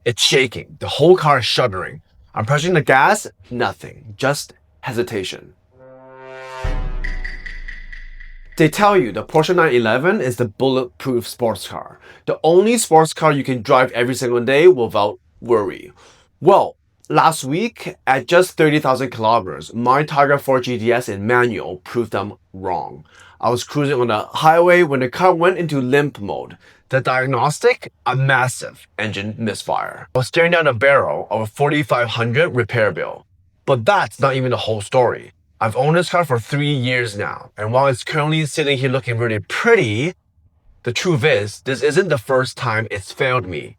It's shaking. The whole car is shuddering. I'm pressing the gas, nothing. Just hesitation. They tell you the Porsche 911 is the bulletproof sports car. The only sports car you can drive every single day without worry. Well, last week, at just 30,000 kilometers, my Targa 4 GTS in manual proved them wrong. I was cruising on the highway when the car went into limp mode. The diagnostic? A massive engine misfire. I was staring down the barrel of a 4,500 repair bill. But that's not even the whole story. I've owned this car for 3 years now, and while it's currently sitting here looking really pretty, the truth is, this isn't the first time it's failed me.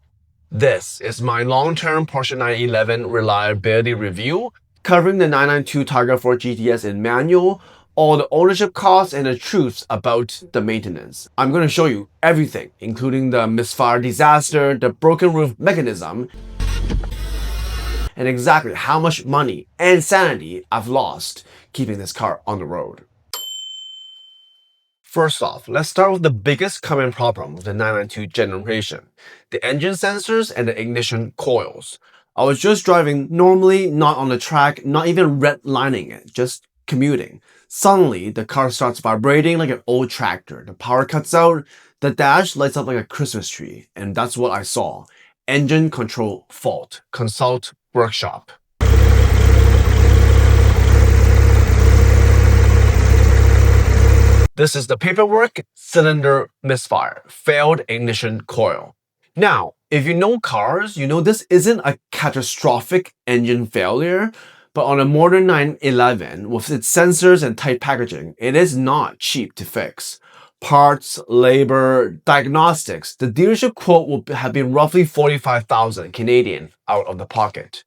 This is my long-term Porsche 911 reliability review, covering the 992 Targa 4 GTS in manual, all the ownership costs and the truths about the maintenance. I'm going to show you everything, including the Misfire Disaster, the broken roof mechanism, and exactly how much money and sanity I've lost keeping this car on the road. First off, let's start with the biggest common problem with the 992 generation, the engine sensors and the ignition coils. I was just driving normally, not on the track, not even redlining it, just commuting. Suddenly, the car starts vibrating like an old tractor. The power cuts out, the dash lights up like a Christmas tree, and that's what I saw. Engine control fault. Consult workshop. This is the paperwork, cylinder misfire, failed ignition coil. Now, if you know cars, you know this isn't a catastrophic engine failure, but on a modern 911, with its sensors and tight packaging, it is not cheap to fix. Parts, labor, diagnostics, the dealership quote will have been roughly 45,000 Canadian out of the pocket.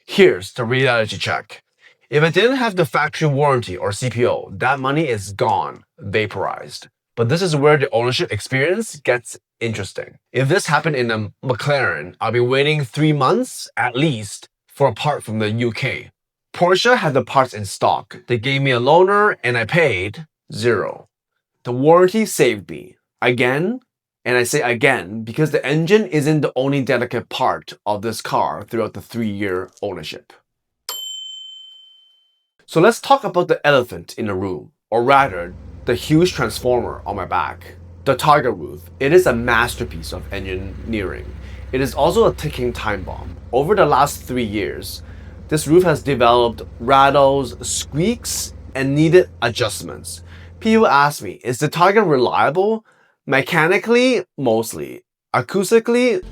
Here's the reality check. If I didn't have the factory warranty or CPO, that money is gone, vaporized. But this is where the ownership experience gets interesting. If this happened in a McLaren, I'll be waiting 3 months at least for a part from the UK. Porsche had the parts in stock. They gave me a loaner and I paid $0. The warranty saved me. Again, and I say again, because the engine isn't the only delicate part of this car throughout the 3-year ownership. So let's talk about the elephant in the room, or rather, the huge transformer on my back. The Targa roof. It is a masterpiece of engineering. It is also a ticking time bomb. Over the last 3 years, this roof has developed rattles, squeaks, and needed adjustments. People ask me, is the Targa reliable? Mechanically, mostly. Acoustically,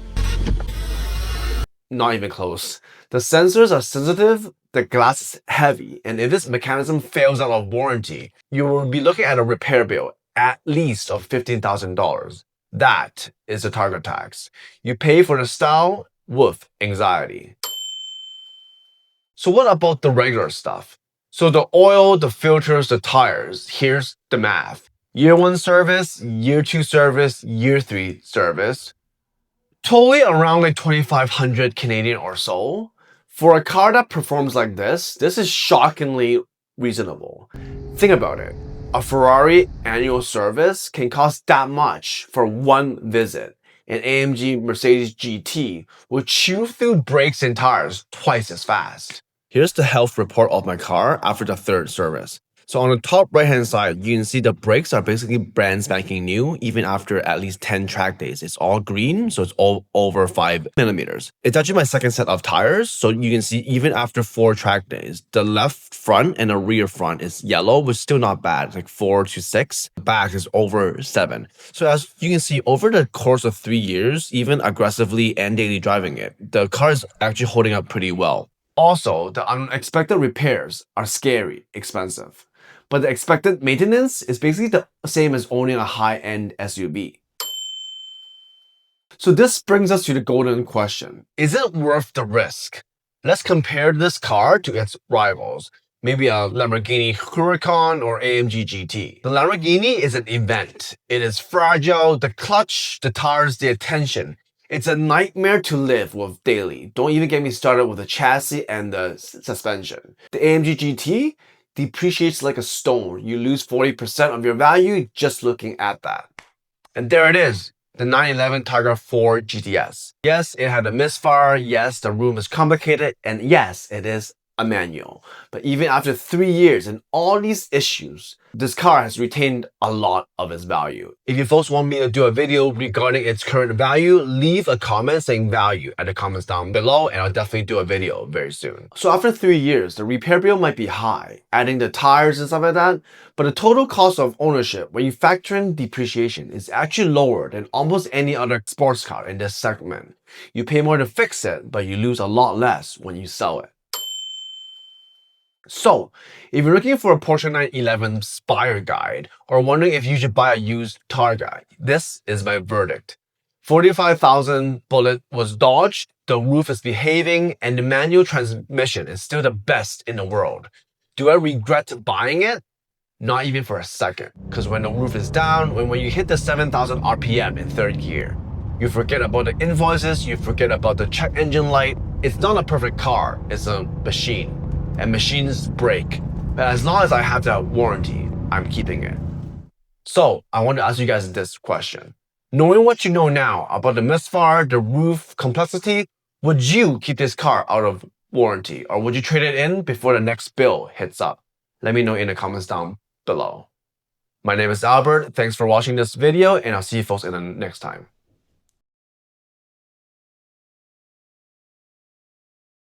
not even close. The sensors are sensitive, the glass is heavy, and if this mechanism fails out of warranty, you will be looking at a repair bill at least of $15,000. That is the Targa Tax. You pay for the style with anxiety. So what about the regular stuff? So the oil, the filters, the tires, here's the math. Year 1 service, year 2 service, year 3 service. Totally around like 2,500 Canadian or so. For a car that performs like this is shockingly reasonable. Think about it. A Ferrari annual service can cost that much for one visit. An AMG Mercedes GT will chew through brakes and tires twice as fast. Here's the health report of my car after the 3rd service. So on the top right hand side, you can see the brakes are basically brand spanking new, even after at least 10 track days. It's all green, so it's all over 5 millimeters. It's actually my 2nd set of tires, so you can see even after 4 track days, the left front and the rear front is yellow, which is still not bad, like 4 to 6. The back is over 7. So as you can see, over the course of 3 years, even aggressively and daily driving it, the car is actually holding up pretty well. Also, the unexpected repairs are scary expensive. But the expected maintenance is basically the same as owning a high-end SUV. So this brings us to the golden question. Is it worth the risk? Let's compare this car to its rivals. Maybe a Lamborghini Huracan or AMG GT. The Lamborghini is an event. It is fragile, the clutch, the tires, the attention. It's a nightmare to live with daily. Don't even get me started with the chassis and the suspension. The AMG GT depreciates like a stone. You lose 40% of your value just looking at that. And there it is. the 911 Targa 4 GTS. Yes, it had a misfire, yes, the room is complicated, and yes, it is a manual. But even after 3 years and all these issues, this car has retained a lot of its value. If you folks want me to do a video regarding its current value, leave a comment saying value at the comments down below and I'll definitely do a video very soon. So after 3 years, the repair bill might be high, adding the tires and stuff like that, but the total cost of ownership when you factor in depreciation is actually lower than almost any other sports car in this segment. You pay more to fix it, but you lose a lot less when you sell it. So, if you're looking for a Porsche 911 Spire guide or wondering if you should buy a used Targa, this is my verdict. 45,000 bullet was dodged, the roof is behaving, and the manual transmission is still the best in the world. Do I regret buying it? Not even for a second, because when the roof is down, when you hit the 7,000 RPM in third gear, you forget about the invoices, you forget about the check engine light. It's not a perfect car, it's a machine. And machines break. But as long as I have that warranty, I'm keeping it. So I want to ask you guys this question. Knowing what you know now about the misfire, the roof complexity, would you keep this car out of warranty or would you trade it in before the next bill hits up? Let me know in the comments down below. My name is Albert. Thanks for watching this video and I'll see you folks in the next time.